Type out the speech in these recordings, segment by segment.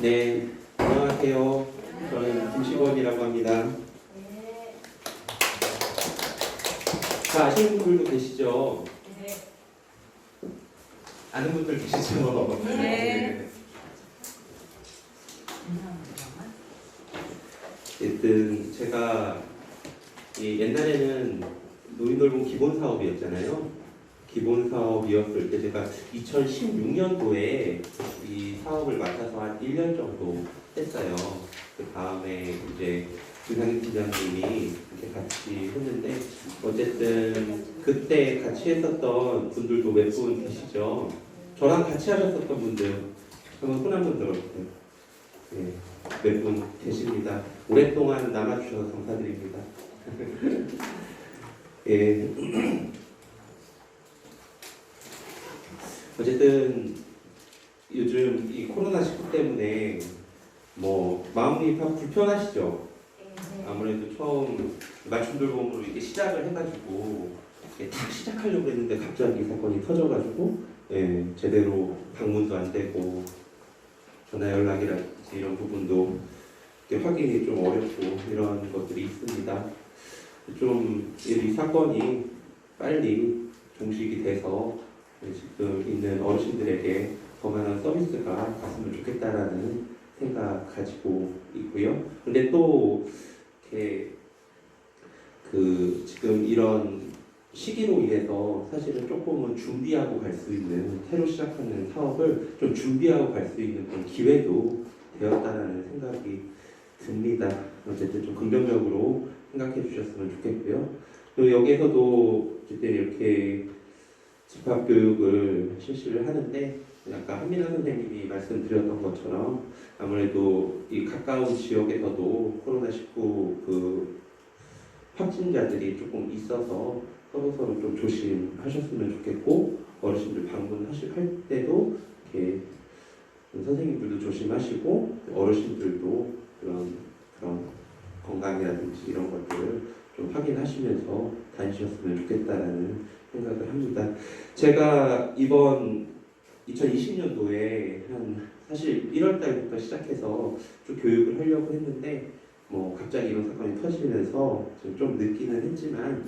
네, 안녕하세요. 저는 김시권이라고 합니다. 자, 아시는 분들도 계시죠? 아는 분들 계시죠? 네. 어쨌든 제가 옛날에는 노인돌봄 기본 사업이었잖아요. 기본 사업이었을 때 제가 2016년도에 이 사업을 맡아서 한 1년 정도 했어요. 그 다음에 이제 김상희 팀장님이 이렇게 같이 했는데 어쨌든 그때 같이 했었던 분들도 몇 분 계시죠? 저랑 같이 하셨었던 분들 한번 손 한번 들어주세요. 네, 몇 분 계십니다. 오랫동안 남아주셔서 감사드립니다. 예. 어쨌든 요즘 이 코로나19 때문에 뭐 마음이 다 불편하시죠? 아무래도 처음 맞춤돌봄으로 이렇게 시작을 해가지고 딱 시작하려고 했는데 갑자기 사건이 터져가지고 제대로 방문도 안 되고 전화 연락이라든지 이런 부분도 확인이 좀 어렵고 이런 것들이 있습니다. 좀 이 사건이 빨리 종식이 돼서 지금 있는 어르신들에게 더 많은 서비스가 갔으면 좋겠다라는 생각 가지고 있고요. 근데 또 이렇게 지금 이런 시기로 인해서 사실은 조금은 준비하고 갈 수 있는 새로 시작하는 사업을 좀 준비하고 갈 수 있는 그런 기회도 되었다라는 생각이 듭니다. 어쨌든 좀 긍정적으로 생각해 주셨으면 좋겠고요. 또 여기에서도 어쨌든 이렇게 집합교육을 실시를 하는데 아까 한민아 선생님이 말씀드렸던 것처럼 아무래도 이 가까운 지역에서도 코로나19 확진자들이 조금 있어서 서로서로 좀 조심하셨으면 좋겠고 어르신들 방문하실 때도 이렇게 선생님들도 조심하시고 어르신들도 그런 건강이라든지 이런 것들을 좀 확인하시면서 다니셨으면 좋겠다라는 생각을 합니다. 제가 이번 2020년도에 사실 1월 달부터 시작해서 좀 교육을 하려고 했는데 뭐 갑자기 이런 사건이 터지면서 좀 늦기는 했지만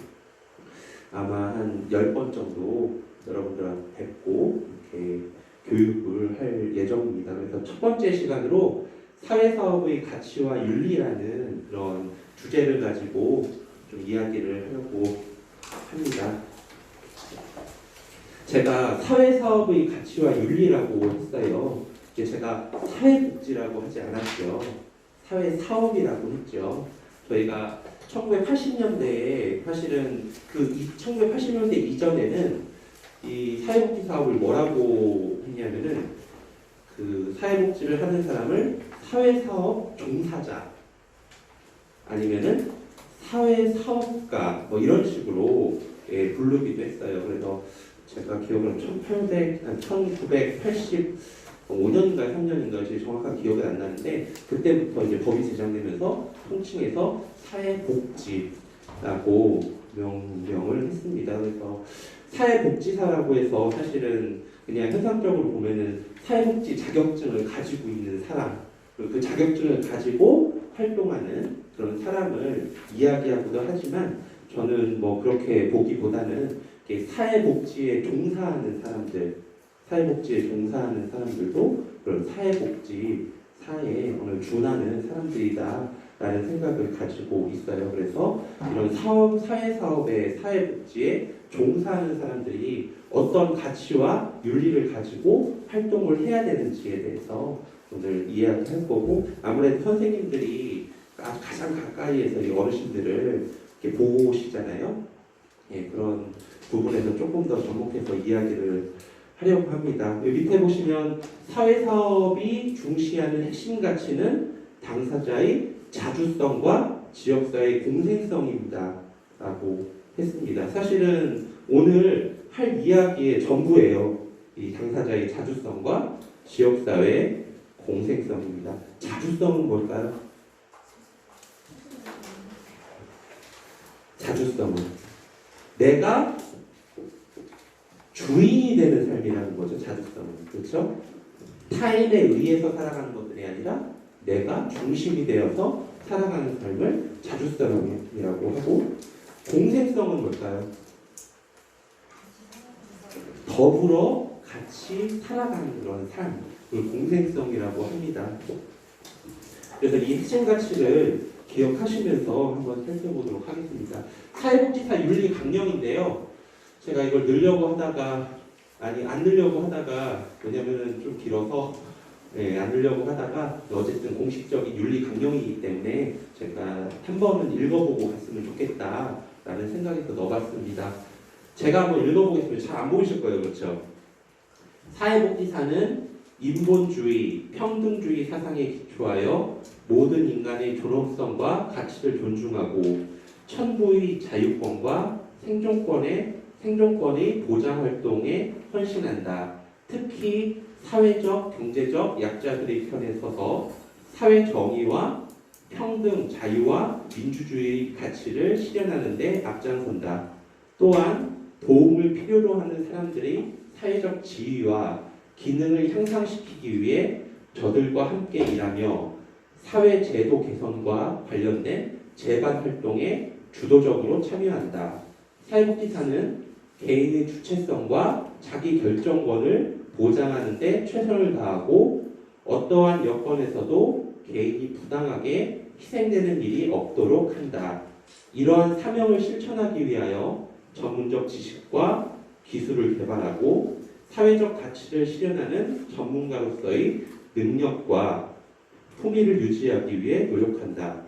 아마 한 10번 정도 여러분들하고 뵙고 이렇게 교육을 할 예정입니다. 그래서 첫 번째 시간으로 사회사업의 가치와 윤리라는 그런 주제를 가지고 좀 이야기를 하려고 합니다. 제가 사회사업의 가치와 윤리라고 했어요. 이게 제가 사회복지라고 하지 않았죠. 사회사업이라고 했죠. 저희가 1980년대에 사실은 1980년대 이전에는 이 사회복지 사업을 뭐라고 했냐면은 사회복지를 하는 사람을 사회사업 종사자 아니면은 사회사업가 뭐 이런 식으로 부르기도 했어요. 그래서 제가 기억은 1985년인가 3년인가 정확한 기억은 안 나는데 그때부터 이제 법이 제정되면서 통칭해서 사회복지라고 명명을 했습니다. 그래서 사회복지사라고 해서 사실은 그냥 현상적으로 보면은 사회복지 자격증을 가지고 있는 사람, 그 자격증을 가지고 활동하는 그런 사람을 이야기하기도 하지만 저는 뭐 그렇게 보기보다는 사회복지에 종사하는 사람들도 그런 사회에 오늘 준하는 사람들이다라는 생각을 가지고 있어요. 그래서 이런 사회사업에 사회복지에 종사하는 사람들이 어떤 가치와 윤리를 가지고 활동을 해야 되는지에 대해서 오늘 이야기할 거고 아무래도 선생님들이 가장 가까이에서 이 어르신들을 이렇게 보시잖아요. 그런 부분에서 조금 더 접목해서 이야기를 하려고 합니다. 여기 밑에 보시면 사회사업이 중시하는 핵심 가치는 당사자의 자주성과 지역사회의 공생성입니다. 라고 했습니다. 사실은 오늘 할 이야기의 전부예요. 이 당사자의 자주성과 지역사회의 공생성입니다. 자주성은 뭘까요? 자주성은 내가 주인이 되는 삶이라는 거죠. 자주성은. 그렇죠? 타인에 의해서 살아가는 것들이 아니라 내가 중심이 되어서 살아가는 삶을 자주성이라고 하고, 공생성은 뭘까요? 더불어 같이 살아가는 그런 삶, 그걸 공생성이라고 합니다. 그래서 이 핵심 가치를 기억하시면서 한번 살펴보도록 하겠습니다. 사회복지사 윤리 강령인데요. 제가 이걸 넣으려고 하다가 안 넣으려고 하다가, 왜냐면은 좀 길어서 안 넣으려고 하다가, 어쨌든 공식적인 윤리 강령이기 때문에 제가 한 번은 읽어보고 갔으면 좋겠다라는 생각에서 넣어봤습니다. 제가 한번 읽어보겠습니다. 잘 안 보이실 거예요, 그렇죠? 사회복지사는 인본주의, 평등주의 사상에 기초하여 모든 인간의 존엄성과 가치를 존중하고 천부의 자유권과 생존권의 보장 활동에 헌신한다. 특히 사회적, 경제적 약자들의 편에 서서 사회 정의와 평등, 자유와 민주주의 가치를 실현하는 데 앞장선다. 또한 도움을 필요로 하는 사람들의 사회적 지위와 기능을 향상시키기 위해 저들과 함께 일하며 사회 제도 개선과 관련된 재반 활동에 주도적으로 참여한다. 사회복지사는 개인의 주체성과 자기 결정권을 보장하는 데 최선을 다하고 어떠한 여건에서도 개인이 부당하게 희생되는 일이 없도록 한다. 이러한 사명을 실천하기 위하여 전문적 지식과 기술을 개발하고 사회적 가치를 실현하는 전문가로서의 능력과 품위를 유지하기 위해 노력한다.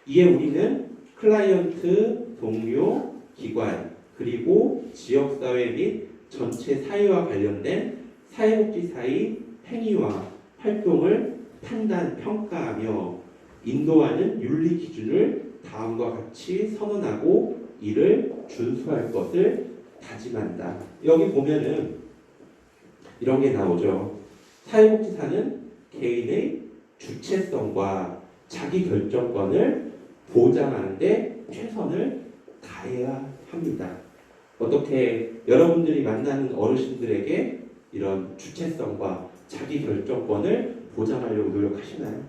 이에 우리는 클라이언트, 동료, 기관, 그리고 지역사회 및 전체 사회와 관련된 사회복지사의 행위와 활동을 판단, 평가하며 인도하는 윤리 기준을 다음과 같이 선언하고 이를 준수할 것을 다짐한다. 여기 보면은 이런 게 나오죠. 사회복지사는 개인의 주체성과 자기 결정권을 보장하는 데 최선을 다해야 합니다. 어떻게 여러분들이 만나는 어르신들에게 이런 주체성과 자기 결정권을 보장하려고 노력하시나요?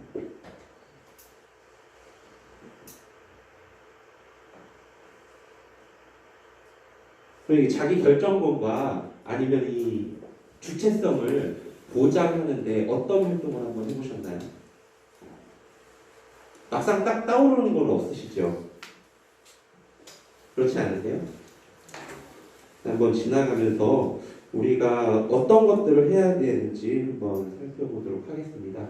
그러니까 자기 결정권과 아니면 이 주체성을 보장하는데 어떤 활동을 한번 해보셨나요? 막상 딱 떠오르는 건 없으시죠? 그렇지 않으세요? 한번 지나가면서 우리가 어떤 것들을 해야 되는지 한번 살펴보도록 하겠습니다.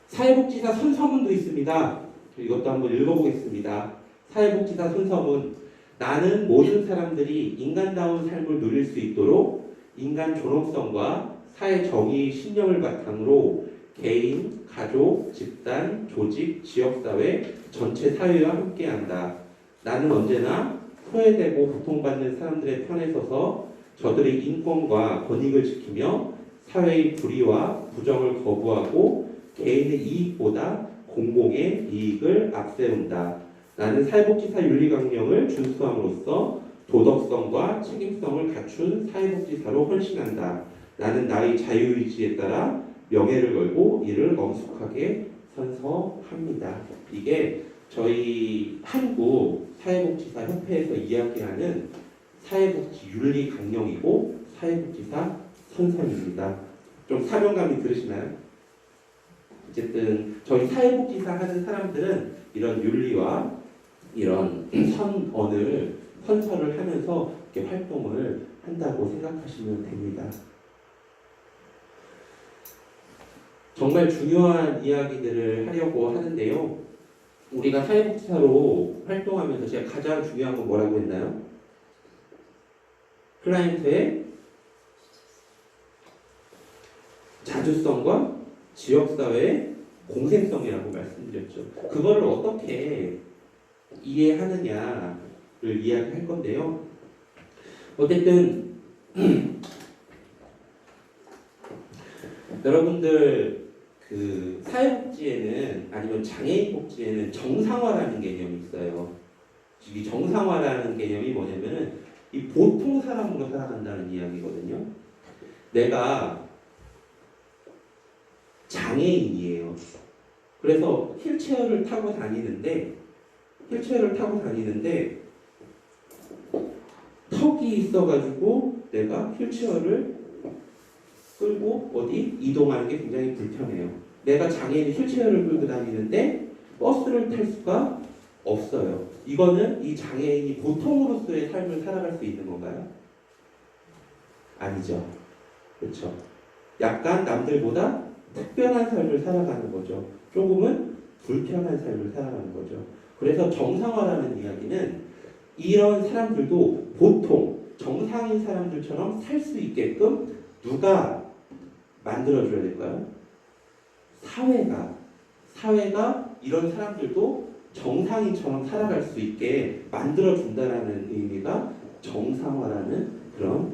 사회복지사 선서문도 있습니다. 이것도 한번 읽어보겠습니다. 사회복지사 선서문. 나는 모든 사람들이 인간다운 삶을 누릴 수 있도록 인간 존엄성과 사회 정의의 신념을 바탕으로 개인, 가족, 집단, 조직, 지역사회, 전체 사회와 함께한다. 나는 언제나 소외되고 고통받는 사람들의 편에 서서 저들의 인권과 권익을 지키며 사회의 불의와 부정을 거부하고 개인의 이익보다 공공의 이익을 앞세운다. 나는 사회복지사 윤리강령을 준수함으로써 도덕성과 책임성을 갖춘 사회복지사로 헌신한다. 나는 나의 자유의지에 따라 명예를 걸고 이를 엄숙하게 선서합니다. 이게 저희 한국 사회복지사 협회에서 이야기하는 사회복지 윤리 강령이고 사회복지사 선서입니다. 좀 사명감이 들으시나요? 어쨌든 저희 사회복지사 하는 사람들은 이런 윤리와 이런 선서를 하면서 이렇게 활동을 한다고 생각하시면 됩니다. 정말 중요한 이야기들을 하려고 하는데요. 우리가 사회복지사로 활동하면서 제가 가장 중요한 건 뭐라고 했나요? 클라이언트의 자주성과 지역사회의 공생성이라고 말씀드렸죠. 그거를 어떻게 이해하느냐를 이야기할 건데요. 어쨌든 여러분들 그 사회복지에는 아니면 장애인 복지에는 정상화라는 개념이 있어요. 이 정상화라는 개념이 뭐냐면은 이 보통 사람으로 살아간다는 이야기거든요. 내가 장애인이에요. 그래서 휠체어를 타고 다니는데 턱이 있어가지고 내가 휠체어를 끌고 어디 이동하는 게 굉장히 불편해요. 내가 장애인 휠체어를 끌고 다니는데 버스를 탈 수가 없어요. 이거는 이 장애인이 보통으로서의 삶을 살아갈 수 있는 건가요? 아니죠. 그렇죠. 약간 남들보다 특별한 삶을 살아가는 거죠. 조금은 불편한 삶을 살아가는 거죠. 그래서 정상화라는 이야기는 이런 사람들도 보통 정상인 사람들처럼 살 수 있게끔 누가 만들어줘야 될까요? 사회가 이런 사람들도 정상인처럼 살아갈 수 있게 만들어준다라는 의미가 정상화라는 그런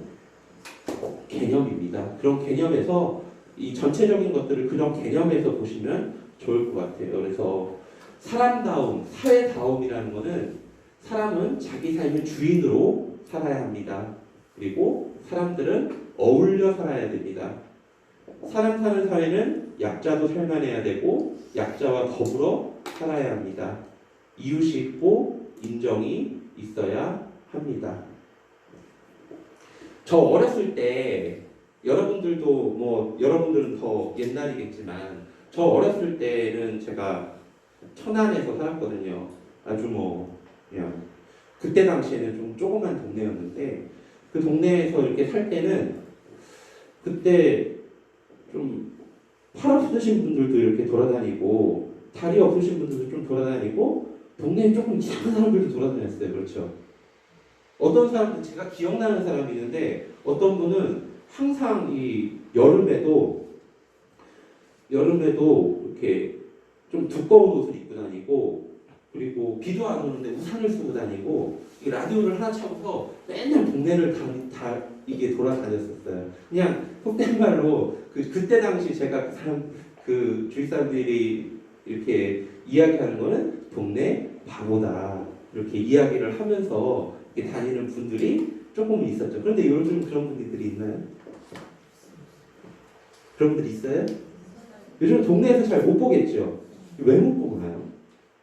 개념입니다. 그런 개념에서 이 전체적인 것들을 그런 개념에서 보시면 좋을 것 같아요. 그래서 사람다움, 사회다움이라는 것은 사람은 자기 삶의 주인으로 살아야 합니다. 그리고 사람들은 어울려 살아야 됩니다. 사람 사는 사회는 약자도 살만해야 되고 약자와 더불어 살아야 합니다. 이웃이 있고 인정이 있어야 합니다. 저 어렸을 때 여러분들은 더 옛날이겠지만 저 어렸을 때는 제가 천안에서 살았거든요. 아주 그냥 그때 당시에는 좀 조그만 동네였는데 그 동네에서 이렇게 살 때는 그때 좀 팔 없으신 분들도 이렇게 돌아다니고 다리 없으신 분들도 좀 돌아다니고 동네에 조금 이상한 사람들도 돌아다녔어요. 그렇죠. 어떤 사람들 제가 기억나는 사람이 있는데 어떤 분은 항상 이 여름에도 이렇게 좀 두꺼운 옷을 입고 다니고 그리고 비도 안 오는데 우산을 쓰고 다니고 이 라디오를 하나 차고서 맨날 동네를 다 이게 돌아다녔었어요. 그냥 속된 말로 그때 당시 제가 그 주위 사람들이 이렇게 이야기하는 거는 동네 바보다 이렇게 이야기를 하면서 이렇게 다니는 분들이 조금 있었죠. 그런데 요즘 그런 분들이 있나요? 그런 분들 있어요? 요즘 동네에서 잘 못 보겠죠. 왜 못 보나요?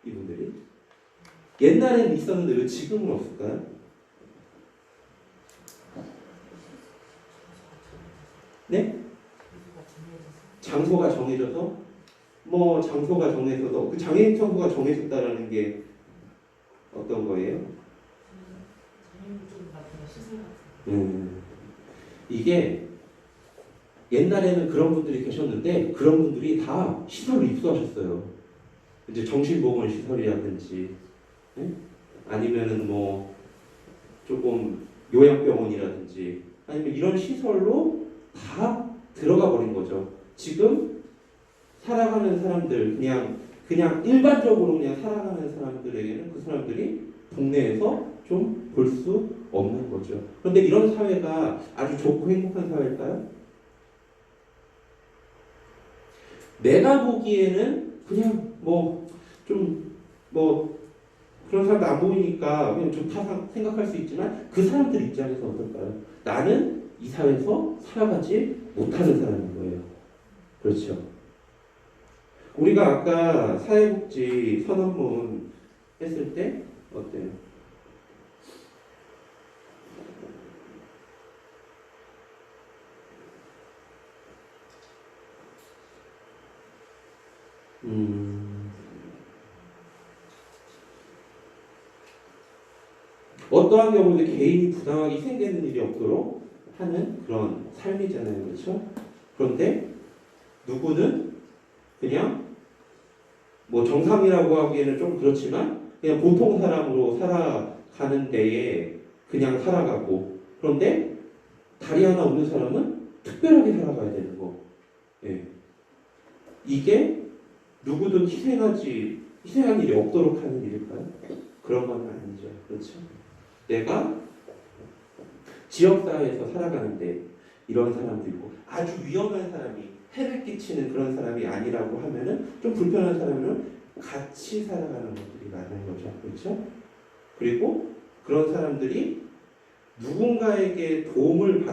이분들이 옛날에는 있었는데 왜 지금은 없을까요? 네? 장소가 정해져서? 장소가 정해져서 그 장애인 청소가 정해졌다라는 게 어떤 거예요? 이게 옛날에는 그런 분들이 계셨는데 그런 분들이 다 시설로 입소하셨어요. 이제 정신보건 시설이라든지 아니면은 조금 요양병원이라든지 아니면 이런 시설로 다 들어가 버린 거죠. 지금 살아가는 사람들 그냥 일반적으로 그냥 살아가는 사람들에게는 그 사람들이 동네에서 좀 볼 수 없는 거죠. 그런데 이런 사회가 아주 좋고 행복한 사회일까요? 내가 보기에는 그냥 그런 사람도 안 보이니까 그냥 좋다 생각할 수 있지만 그 사람들 입장에서 어떨까요? 나는 이 사회에서 살아가지 못하는 사람인 거예요. 그렇죠. 우리가 아까 사회복지 선언문 했을 때 어때요? 어떠한 경우도 개인이 부당하게 희생되는 일이 없도록 하는 그런 삶이잖아요. 그렇죠? 그런데 누구는 그냥 정상이라고 하기에는 좀 그렇지만 그냥 보통 사람으로 살아가는 데에 그냥 살아가고 그런데 다리 하나 없는 사람은 특별하게 살아가야 되는 거. 예. 이게 누구든 희생한 일이 없도록 하는 일일까요? 그런 건 아니죠. 그렇죠? 내가 지역사회에서 살아가는데 이런 사람도 있고 아주 위험한 사람이 해를 끼치는 그런 사람이 아니라고 하면은 좀 불편한 사람은 같이 살아가는 것들이 많은 거죠. 그렇죠? 그리고 그런 사람들이 누군가에게 도움을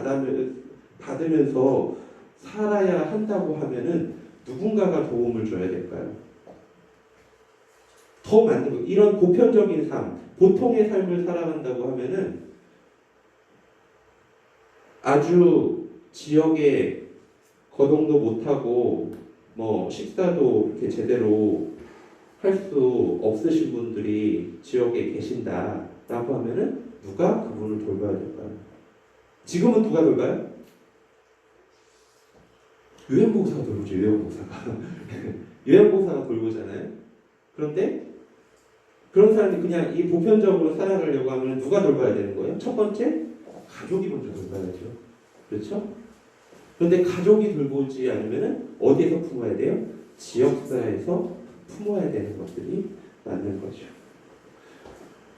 받으면서 살아야 한다고 하면은 누군가가 도움을 줘야 될까요? 더 맞는 거. 이런 보편적인 삶, 보통의 삶을 살아간다고 하면은 아주 지역에 거동도 못하고 뭐 식사도 이렇게 제대로 할 수 없으신 분들이 지역에 계신다라고 하면은 누가 그분을 돌봐야 될까요? 지금은 누가 돌봐요? 요양보호사가 돌보죠. 요양보호사가 요양보호사가 돌보잖아요. 그런데 그런 사람이 그냥 이 보편적으로 살아가려고 하면 누가 돌봐야 되는 거예요? 첫 번째, 가족이 먼저 돌봐야죠. 그렇죠? 그런데 가족이 돌보지 않으면 어디에서 품어야 돼요? 지역사회에서 품어야 되는 것들이 맞는 거죠.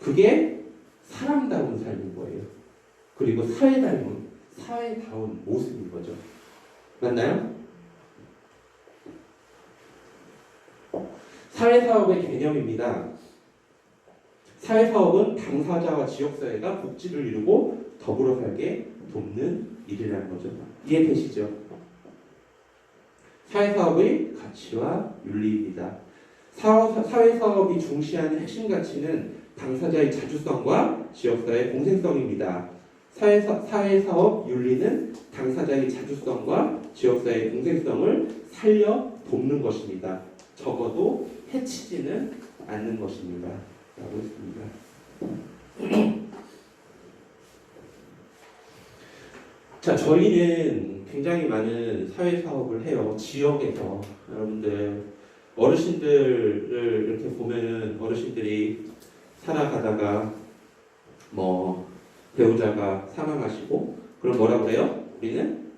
그게 사람다운 삶인 거예요. 그리고 사회다운 모습인 거죠. 맞나요? 사회사업의 개념입니다. 사회사업은 당사자와 지역사회가 복지를 이루고 더불어 살게 돕는 일이라는 거죠. 이해되시죠? 사회사업의 가치와 윤리입니다. 사회사업이 중시하는 핵심 가치는 당사자의 자주성과 지역사회의 공생성입니다. 사회사업 윤리는 당사자의 자주성과 지역사회의 공생성을 살려 돕는 것입니다. 적어도 해치지는 않는 것입니다. 라고 했습니다. 자, 저희는 굉장히 많은 사회사업을 해요. 지역에서. 여러분들, 어르신들을 이렇게 보면은 어르신들이 살아가다가 뭐 배우자가 사망하시고 그럼 뭐라 그래요? 우리는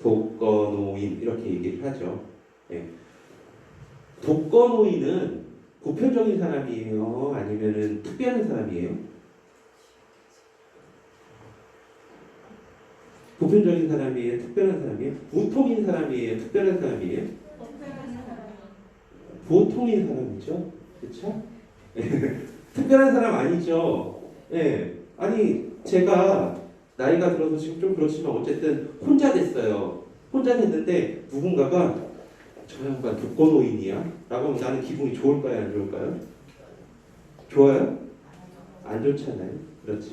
독거노인 이렇게 얘기를 하죠. 네. 독거노인은 보편적인 사람이에요? 아니면은 특별한 사람이에요? 보편적인 사람이에요? 특별한 사람이에요? 보통인 사람이에요? 특별한 사람이에요? 보통인 사람이죠. 그렇죠? 특별한 사람 아니죠. 예. 아니 제가 나이가 들어서 지금 좀 그렇지만 어쨌든 혼자 됐어요. 혼자 됐는데 누군가가 저 양반 독거노인이야? 라고 하면 나는 기분이 좋을까요? 안 좋을까요? 좋아요? 안 좋잖아요. 그렇죠.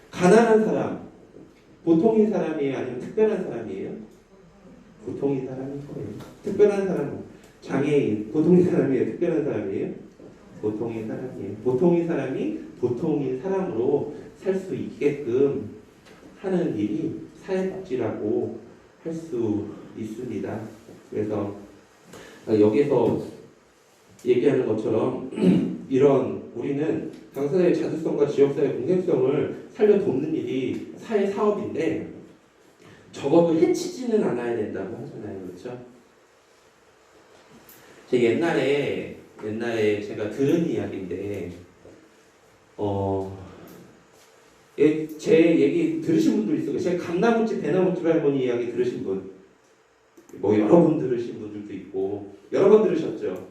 가난한 사람 보통인 사람이에요? 아니면 특별한 사람이에요? 보통인 사람인 거예요. 특별한 사람은 장애인 보통인 사람이에요? 특별한 사람이에요? 보통인 사람이에요. 보통인 사람이 보통인 사람으로 살 수 있게끔 하는 일이 사회복지라고 할 수 있습니다. 그래서 여기서 얘기하는 것처럼 이런 우리는 당사자의 자주성과 지역사회 공생성을 살려 돕는 일이 사회사업인데 적어도 해치지는 않아야 된다고 하잖아요. 그렇죠? 제 옛날에 제가 들은 이야기인데 제 얘기 들으신 분도 있어요. 제가 감나무집 배나무집 할머니 이야기 들으신 분 뭐 여러 분 들으신 분들도 있고 여러 번 들으셨죠?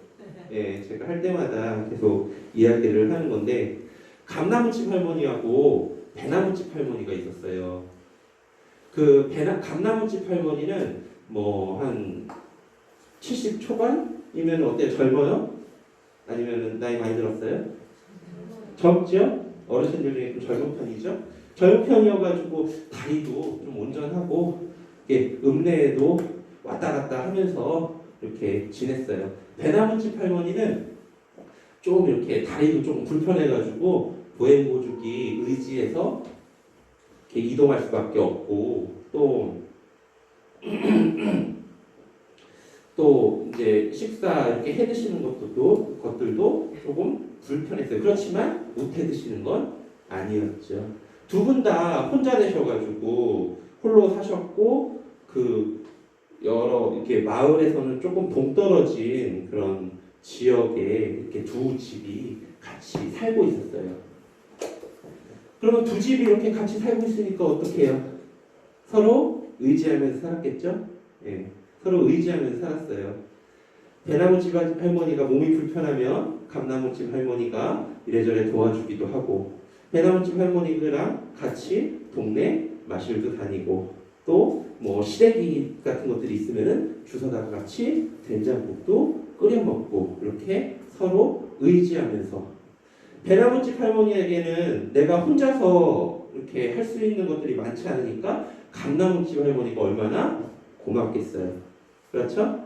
예, 제가 할 때마다 계속 이야기를 하는 건데 감나무집 할머니하고 배나무집 할머니가 있었어요. 그 감나무집 할머니는 뭐 한 70 초반이면 어때요? 젊어요? 아니면 나이 많이 들었어요? 젊죠? 어르신들 중에 좀 젊은 편이죠? 젊은 편이어가지고 다리도 좀 온전하고 읍내에도 왔다 갔다 하면서 이렇게 지냈어요. 배나무집 할머니는 좀 이렇게 다리도 좀 불편해가지고 보행보조기 의지해서 이렇게 이동할 수밖에 없고 또 이제 식사 이렇게 해 드시는 것들도 조금 불편했어요. 그렇지만 못 해 드시는 건 아니었죠. 두 분 다 혼자 되셔가지고 홀로 사셨고 여러 이렇게 마을에서는 조금 동떨어진 그런 지역에 이렇게 두 집이 같이 살고 있었어요. 그러면 두 집이 이렇게 같이 살고 있으니까 어떻게 해요? 서로 의지하면서 살았겠죠? 예, 서로 의지하면서 살았어요. 배나무집 할머니가 몸이 불편하면 감나무집 할머니가 이래저래 도와주기도 하고 배나무집 할머니랑 같이 동네 마실도 다니고 또 뭐 시래기 같은 것들이 있으면은 주워다가 같이 된장국도 끓여 먹고 이렇게 서로 의지하면서 배나무집 할머니에게는 내가 혼자서 이렇게 할 수 있는 것들이 많지 않으니까 감나무집 할머니가 얼마나 고맙겠어요. 그렇죠?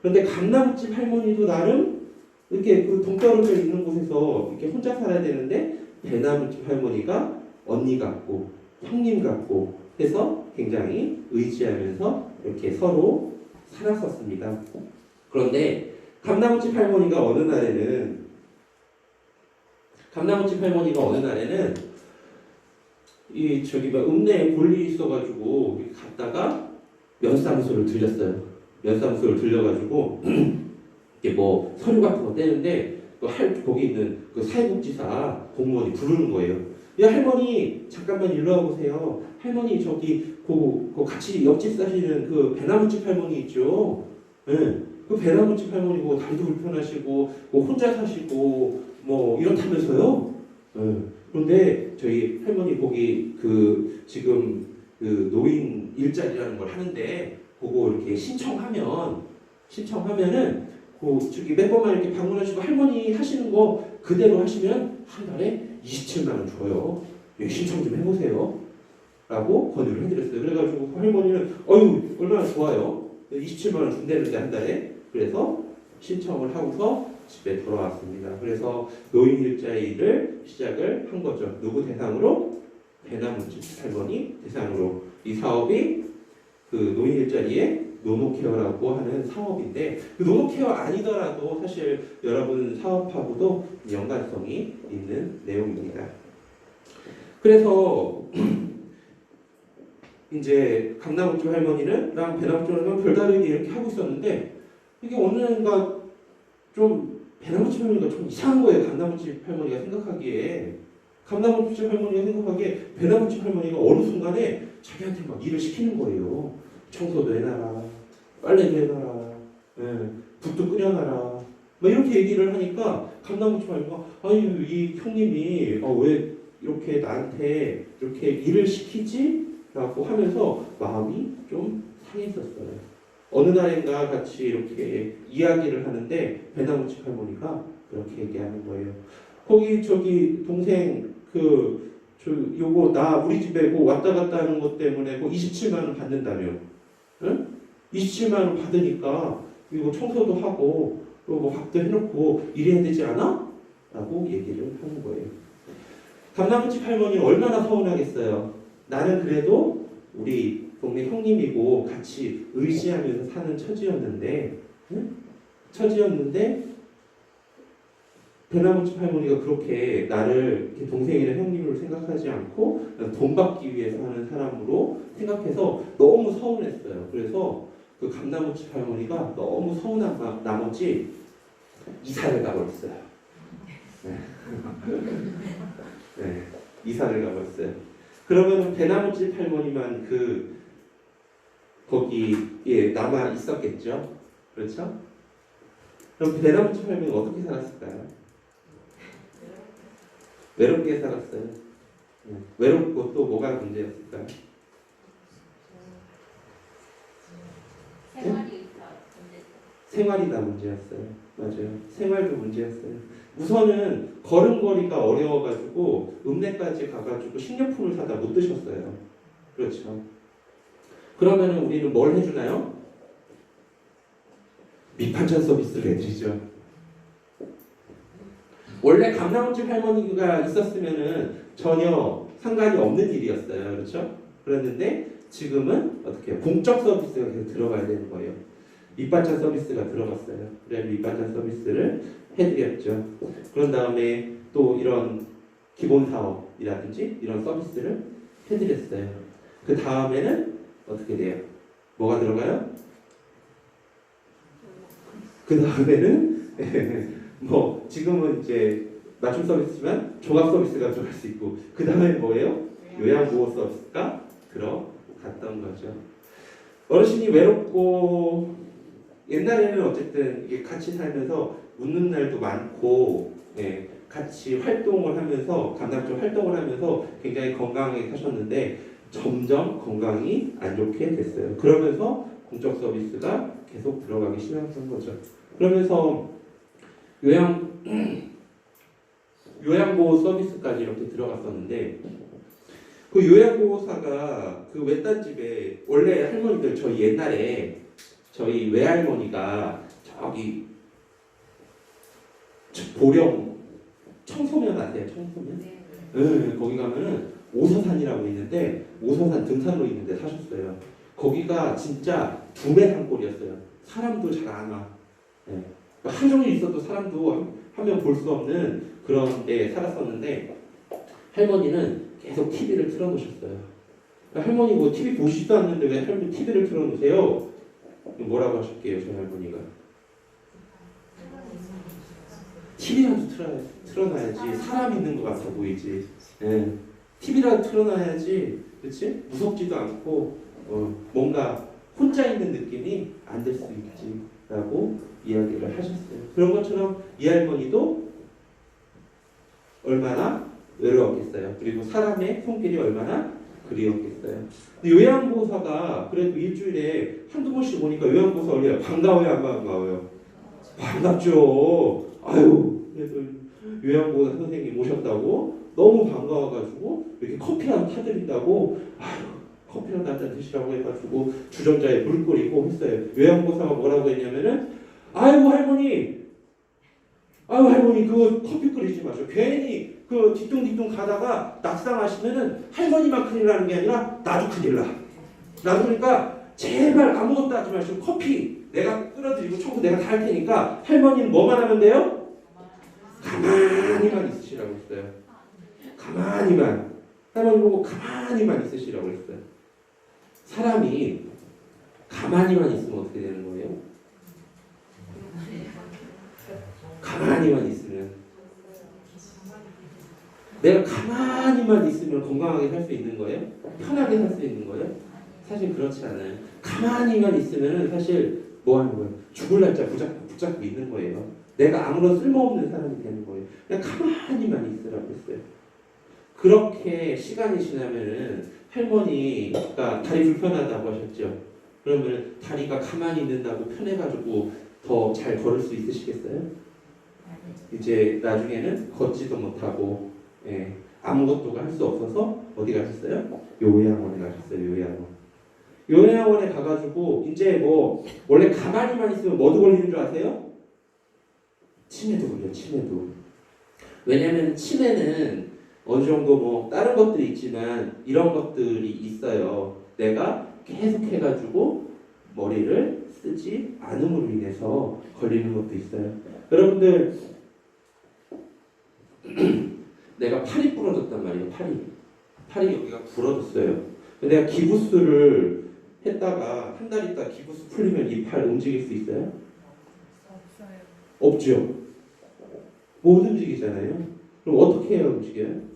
그런데 감나무집 할머니도 나름 이렇게 그 동떨어져 있는 곳에서 이렇게 혼자 살아야 되는데 배나무집 할머니가 언니 같고 형님 같고 해서 굉장히 의지하면서 이렇게 서로 살았었습니다. 그런데 감나무집 할머니가 어느 날에는 이 저기 막 읍내에 볼일이 있어가지고 갔다가 면사무소를 들렸어요. 면사무소를 들려가지고 이게 뭐 서류 같은 거 떼는데 거기 있는 그 사회복지사 공무원이 부르는 거예요. 야 할머니 잠깐만 일로 와보세요. 할머니 저기 그 같이 옆집 사시는 그 배나무집 할머니 있죠. 네. 그 배나무집 할머니고 다리도 불편하시고 뭐 혼자 사시고 뭐 이렇다면서요. 네. 그런데 저희 할머니 거기 그 지금 그 노인 일자리라는 걸 하는데 그거 이렇게 신청하면은 그 저기 몇 번만 이렇게 방문하시고 할머니 하시는 거 그대로 하시면 한 달에 27만 원 줘요. 예, 신청 좀 해보세요. 라고 권유를 해드렸어요. 그래가지고 그 할머니는 어유 얼마나 좋아요. 27만 원 준다는데 한 달에. 그래서 신청을 하고서 집에 돌아왔습니다. 그래서 노인 일자리를 시작을 한 거죠. 누구 대상으로? 배나무집 할머니 대상으로. 이 사업이 그 노인 일자리에 노노케어라고 하는 사업인데 그 노노케어 아니더라도 사실 여러분 사업하고도 연관성이 있는 내용입니다. 그래서 이제 감나무집 할머니랑 배나무집 할머니는 별다르게 이렇게 하고 있었는데 이게 어느 날인가 좀 배나무집 할머니가 좀 이상한 거예요. 감나무집 할머니가 생각하기에 배나무집 할머니가 어느 순간에 자기한테 막 일을 시키는 거예요. 청소도 해놔라, 빨래도 해놔라, 예, 국도 끓여놔라, 막 이렇게 얘기를 하니까 감나무집 할머니가 아니 이 형님이 왜 이렇게 나한테 이렇게 일을 시키지? 라고 하면서 마음이 좀 상했었어요. 어느 날인가 같이 이렇게 이야기를 하는데 배나무집 할머니가 그렇게 얘기하는 거예요. 거기 저기 동생 요거 나 우리 집에 뭐 왔다 갔다 하는 것 때문에 뭐 27만 원 받는다며. 응? 27만 원 받으니까 이거 청소도 하고 그리고 뭐 밥도 해놓고 일해야 되지 않아? 라고 얘기를 하는 거예요. 감나무집 할머니는 얼마나 서운하겠어요. 나는 그래도 우리 동네 형님이고 같이 의지하면서 사는 처지였는데 배나무집 할머니가 그렇게 나를 이렇게 동생이나 형님으로 생각하지 않고 돈 받기 위해서 하는 사람으로 생각해서 너무 서운했어요. 그래서 그 감나무집 할머니가 너무 서운한 나머지 이사를 가버렸어요. 네, 이사를 가버렸어요. 그러면 배나무집 할머니만 거기에 남아 있었겠죠. 그렇죠? 그럼 배나무집 할머니는 어떻게 살았을까요? 외롭게 살았어요. 외롭고 또 뭐가 문제였을까요? 생활이 다 문제였어요. 맞아요. 생활도 문제였어요. 우선은 걸음걸이가 어려워가지고 읍내까지 가가지고 식료품을 사다 못 드셨어요. 그렇죠. 그러면 우리는 뭘 해주나요? 밑반찬 서비스를 해드리죠. 원래 감나무집 할머니가 있었으면은 전혀 상관이 없는 일이었어요. 그렇죠? 그랬는데 지금은 어떻게 해요? 공적 서비스가 계속 들어가야 되는 거예요. 밑반찬 서비스가 들어갔어요. 그래서 밑반찬 서비스를 해드렸죠. 그런 다음에 또 이런 기본 사업이라든지 이런 서비스를 해드렸어요. 그 다음에는 어떻게 돼요? 뭐가 들어가요? 그 다음에는 뭐 지금은 이제 맞춤 서비스지만 종합 서비스가 들어갈 수 있고 그 다음에 뭐예요? 요양보호 서비스가 들어갔던 거죠. 어르신이 외롭고 옛날에는 어쨌든 이게 같이 살면서 웃는 날도 많고 같이 활동을 하면서 감남쪽 활동을 하면서 굉장히 건강하게 사셨는데 점점 건강이 안 좋게 됐어요. 그러면서 공적 서비스가 계속 들어가기 시작한 거죠. 그러면서 요양보호 서비스까지 이렇게 들어갔었는데 그 요양보호사가 그 외딴집에 원래 할머니들 저희 옛날에 저희 외할머니가 저기 보령 청소년 아세요? 청소년? 네, 거기 가면은 오서산이라고 있는데 오서산 등산로 있는데 사셨어요. 거기가 진짜 두메 산골이었어요. 사람도 잘 안 와. 네. 하루 종일 있어도 사람도 한 명 볼 수 없는 그런 데 살았었는데 할머니는 계속 TV를 틀어놓으셨어요. 할머니 뭐 TV 보시지도 않는데 왜 할머니 TV를 틀어놓으세요? 뭐라고 하실게요, 저희 할머니가? TV라도 틀어놔야지 사람 있는 것 같아 보이지. 예. TV라도 틀어놔야지, 그렇지? 무섭지도 않고 뭔가 혼자 있는 느낌이 안 들 수 있지라고 이야기를 하셨어요. 그런 것처럼 이 할머니도 얼마나 외로웠겠어요. 그리고 사람의 손길이 얼마나 그리웠겠어요. 근데 요양보호사가 그래도 일주일에 한두 번씩 오니까 요양보호사 원래 반가워요, 안 반가워요? 반갑죠. 아유, 그래도 요양보호사 선생님 오셨다고 너무 반가워가지고 이렇게 커피 한 타드린다고 아유, 커피라도 한잔 드시라고 해가지고 주전자에 물 끓이고 했어요. 요양보호사가 뭐라고 했냐면은 아이고 할머니 그 커피 끓이지 마세요. 괜히 그 뒤뚱뒤뚱 가다가 낙상하시면은 할머니만 큰일 나는 게 아니라 나도 큰일 나. 나도 그러니까 제발 아무것도 하지 마시고 커피 내가 끓여드리고 청소 내가 다 할 테니까 할머니는 뭐만 하면 돼요? 가만히만 있으시라고 했어요. 가만히만. 할머니 보고 가만히만 있으시라고 했어요. 사람이 가만히만 있으면 어떻게 되는 거예요? 가만히만 있으면 내가 가만히만 있으면 건강하게 살 수 있는 거예요? 편하게 살 수 있는 거예요? 사실 그렇지 않아요. 가만히만 있으면 사실 뭐 하는 거예요? 죽을 날짜 붙잡고 있는 거예요. 내가 아무런 쓸모없는 사람이 되는 거예요. 그냥 가만히만 있으라고 했어요. 그렇게 시간이 지나면은 할머니가 다리 불편하다고 하셨죠. 그러면 다리가 가만히 있는다고 편해가지고 더 잘 걸을 수 있으시겠어요? 이제 나중에는 걷지도 못하고 아무것도 할 수 없어서 어디 가셨어요? 요양원에 가셨어요. 요양원에 가가지고 이제 뭐 원래 가만히만 있으면 뭐도 걸리는 줄 아세요? 치매도 걸려요. 치매도. 왜냐면 치매는 어느 정도 뭐 다른 것들이 있지만 이런 것들이 있어요. 내가 계속 해가지고 머리를 쓰지 않음으로 인해서 걸리는 것도 있어요. 여러분들 내가 팔이 부러졌단 말이에요. 팔이 여기가 부러졌어요. 내가 기부스를 했다가 한 달 있다 기부스 풀리면 이 팔 움직일 수 있어요? 없죠. 못 움직이잖아요. 그럼 어떻게 해야 움직여요?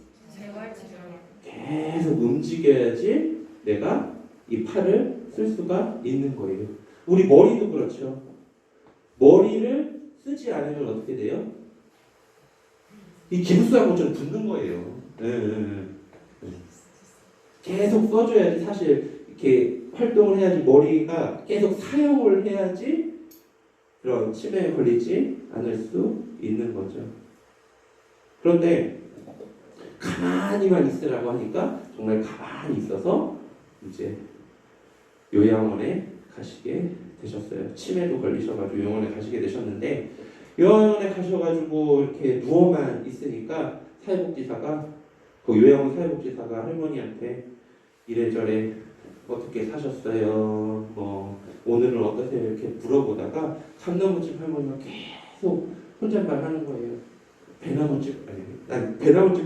계속 움직여야지 내가 이 팔을 쓸 수가 있는 거예요. 우리 머리도 그렇죠. 머리를 쓰지 않으면 어떻게 돼요? 이 기부스하고 좀 붙는 거예요. 계속 써줘야지 사실 이렇게 활동을 해야지 머리가 계속 사용을 해야지 그런 치매에 걸리지 않을 수 있는 거죠. 그런데 가만히만 있으라고 하니까 정말 가만히 있어서 이제 요양원에 가시게 되셨어요. 치매도 걸리셔가지고 요양원에 가시게 되셨는데 요양원에 가셔가지고 이렇게 누워만 있으니까 사회복지사가 그 요양원 사회복지사가 할머니한테 이래저래 어떻게 사셨어요? 뭐 오늘은 어떠세요? 이렇게 물어보다가 감나무집 할머니가 계속 혼잣말 하는 거예요. 배나무집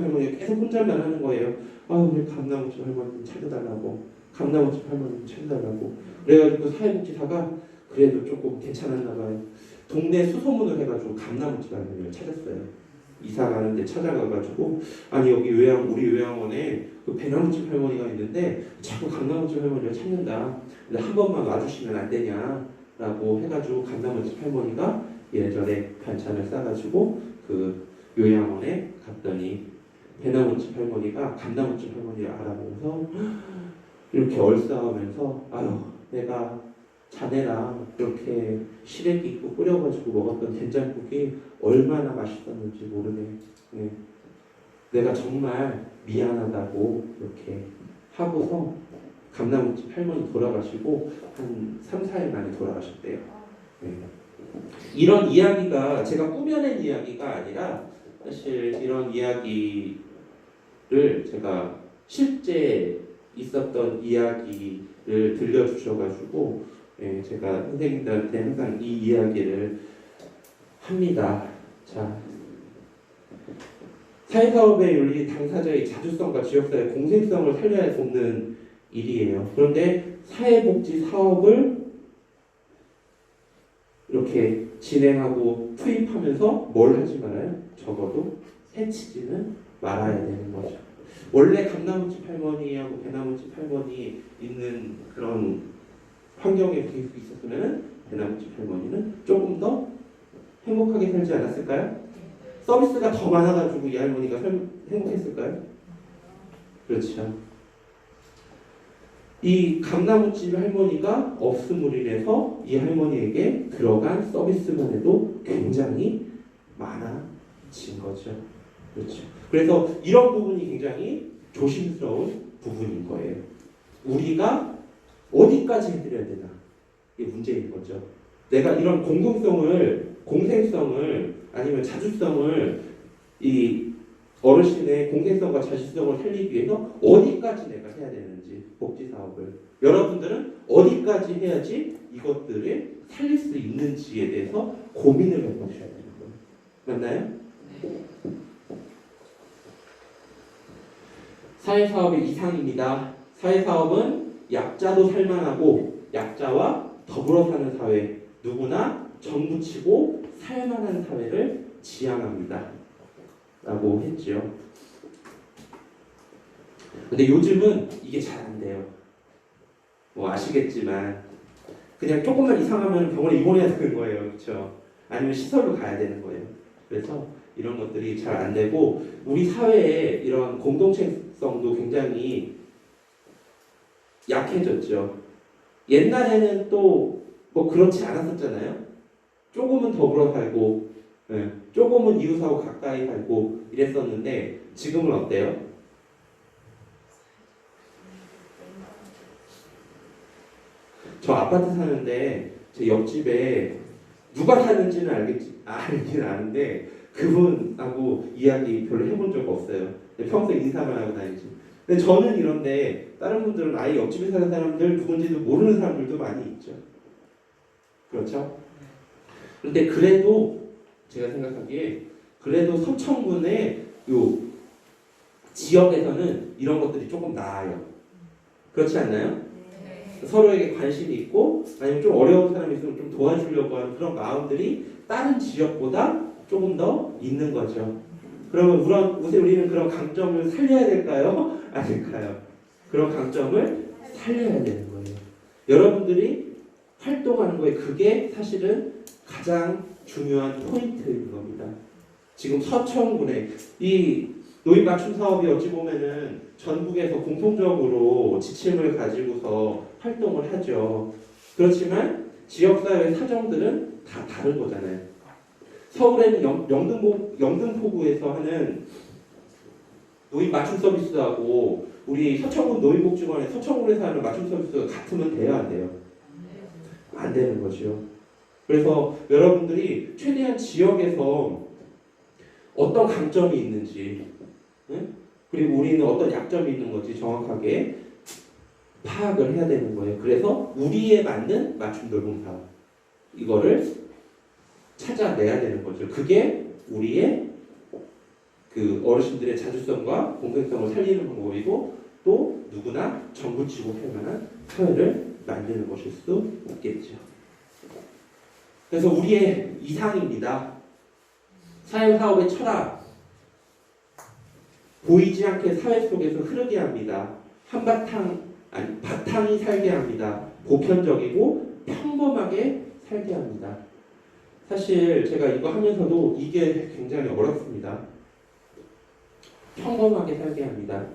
할머니가 계속 혼잣말 하는 거예요. 우리 감나무집 할머니 찾아달라고. 감나무집 할머니 찾아달라고. 그래가지고 사회복지사가 그래도 조금 괜찮았나 봐요. 동네 수소문을 해가지고 감나무집 할머니를 찾았어요. 이사 가는데 찾아가가지고 아니 여기 우리 요양원에 그 배나무집 할머니가 있는데 자꾸 감나무집 할머니를 찾는다. 근데 한 번만 와주시면 안 되냐라고 해가지고 감나무집 할머니가 예전에 반찬을 싸가지고 그 요양원에 갔더니 배나무집 할머니가 감나무집 할머니를 알아보면서 이렇게 얼싸하면서 아유 내가 자네랑 그렇게 시래기 있고 끓여가지고 먹었던 된장국이 얼마나 맛있었는지 모르네. 네. 내가 정말 미안하다고 이렇게 하고서 감나무집 할머니 돌아가시고 한 3, 4일 만에 돌아가셨대요. 네. 이런 이야기가 제가 꾸며낸 이야기가 아니라 사실 이런 이야기를 제가 실제 있었던 이야기를 들려주셔가지고 제가 선생님들한테 항상 이 이야기를 합니다. 자, 사회사업의 윤리, 당사자의 자주성과 지역사회의 공생성을 살려야 돕는 일이에요. 그런데 사회복지 사업을 이렇게 진행하고 투입하면서 뭘 하지 말아요? 적어도 해치지는 말아야 되는 거죠. 원래 감나무집 할머니하고 배나무집 할머니 있는 그런 환경에 계속 있었으면 배나무집 할머니는 조금 더 행복하게 살지 않았을까요? 서비스가 더 많아가지고 이 할머니가 행복했을까요? 그렇죠. 이 감나무집 할머니가 없음으로 인해서 이 할머니에게 들어간 서비스만 해도 굉장히 많아진 거죠. 그렇죠. 그래서 이런 부분이 굉장히 조심스러운 부분인 거예요. 우리가 어디까지 해드려야 되나? 이게 문제인 거죠. 내가 이런 공생성을 아니면 자주성을 이 어르신의 공생성과 자주성을 살리기 위해서 어디까지 내가 해야 되는지 복지 사업을 여러분들은 어디까지 해야지 이것들을 살릴 수 있는지에 대해서 고민을 해보셔야 되는 거예요. 맞나요? 사회사업의 이상입니다. 사회사업은 약자도 살만하고 약자와 더불어 사는 사회, 누구나 정부치고 살만한 사회를 지향합니다. 라고 했죠. 근데 요즘은 이게 잘 안 돼요. 뭐 아시겠지만 그냥 조금만 이상하면 병원에 입원해야 되는 거예요. 그렇죠? 아니면 시설로 가야 되는 거예요. 그래서 이런 것들이 잘 안 되고 우리 사회의 이런 공동체성도 굉장히 약해졌죠. 옛날에는 또 뭐 그렇지 않았었잖아요. 조금은 더불어 살고 조금은 이웃하고 가까이 살고 이랬었는데 지금은 어때요? 저 아파트 사는데 제 옆집에 누가 사는지는 알긴 아는데 그분하고 이야기 별로 해본 적 없어요. 평소에 인사만 하고 다니지. 근데 저는 이런데 다른 분들은 아예 옆집에 사는 사람들 누군지도 모르는 사람들도 많이 있죠. 그렇죠? 그런데 그래도 제가 생각하기에 그래도 서천군의 요 지역에서는 이런 것들이 조금 나아요. 그렇지 않나요? 서로에게 관심이 있고 아니면 좀 어려운 사람이 있으면 좀 도와주려고 하는 그런 마음들이 다른 지역보다 조금 더 있는 거죠. 그러면 우리는 그런 강점을 살려야 될까요? 아닐까요? 그런 강점을 살려야 되는 거예요. 여러분들이 활동하는 거에 그게 사실은 가장 중요한 포인트인 겁니다. 지금 서천군의 이 노인 맞춤 사업이 어찌 보면은 전국에서 공통적으로 지침을 가지고서 활동을 하죠. 그렇지만 지역사회 사정들은 다 다른 거잖아요. 서울에는 영등포구에서 하는 노인 맞춤 서비스하고 우리 서천군 노인복지관의 서천군에서 하는 맞춤 서비스가 같으면 돼야 안 돼요? 안 되는 거죠. 그래서 여러분들이 최대한 지역에서 어떤 강점이 있는지 그리고 우리는 어떤 약점이 있는 건지 정확하게 파악을 해야 되는 거예요. 그래서 우리에 맞는 맞춤 돌봄 사업 이거를 찾아내야 되는 거죠. 그게 우리의 그 어르신들의 자주성과 공생성을 살리는 방법이고 또 누구나 정부치고 할 만한 사회를 만드는 것일 수 있겠죠. 그래서 우리의 이상입니다. 사회사업의 철학 보이지 않게 사회 속에서 흐르게 합니다. 바탕이 살게 합니다. 보편적이고 평범하게 살게 합니다. 사실 제가 이거 하면서도 이게 굉장히 어렵습니다. 평범하게 살게 합니다.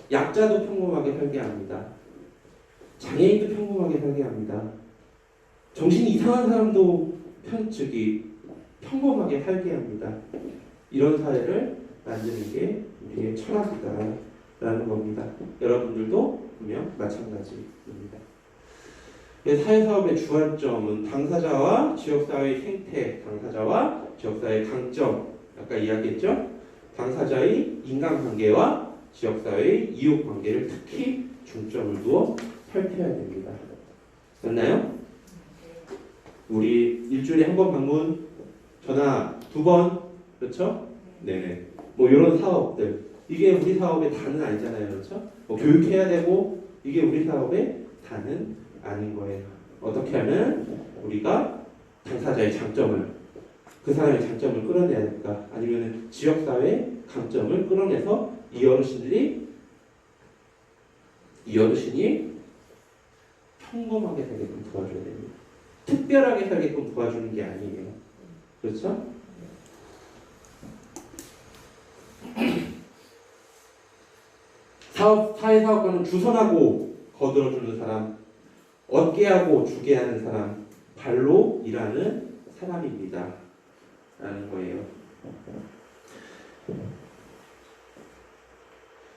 약자도 평범하게 살게 합니다. 장애인도 평범하게 살게 합니다. 정신이 이상한 사람도 평범하게 살게 합니다. 이런 사회를 만드는 게 우리의 철학이다라는 겁니다. 여러분들도 분명 마찬가지입니다. 사회사업의 주안점은 당사자와 지역사회의 생태, 당사자와 지역사회의 강점, 아까 이야기했죠? 당사자의 인간관계와 지역사회의 이웃관계를 특히 중점을 두어 살펴야 됩니다. 맞나요? 우리 일주일에 한 번 방문, 전화 2번, 그렇죠? 네네. 뭐 이런 사업들, 이게 우리 사업의 다는 아니잖아요, 그렇죠? 뭐 교육해야 되고, 이게 우리 사업의 다는 아닌 거예요. 어떻게 하면 우리가 당사자의 장점을, 그 사람의 장점을 끌어내야 될까? 아니면 지역사회의 강점을 끌어내서 이 어르신이 평범하게 살게끔 도와줘야 됩니다. 특별하게 살게끔 도와주는 게 아니에요. 그렇죠? 사회사업가는 주선하고 거들어주는 사람, 얻게 하고 주게 하는 사람, 발로 일하는 사람입니다. 라는 거예요.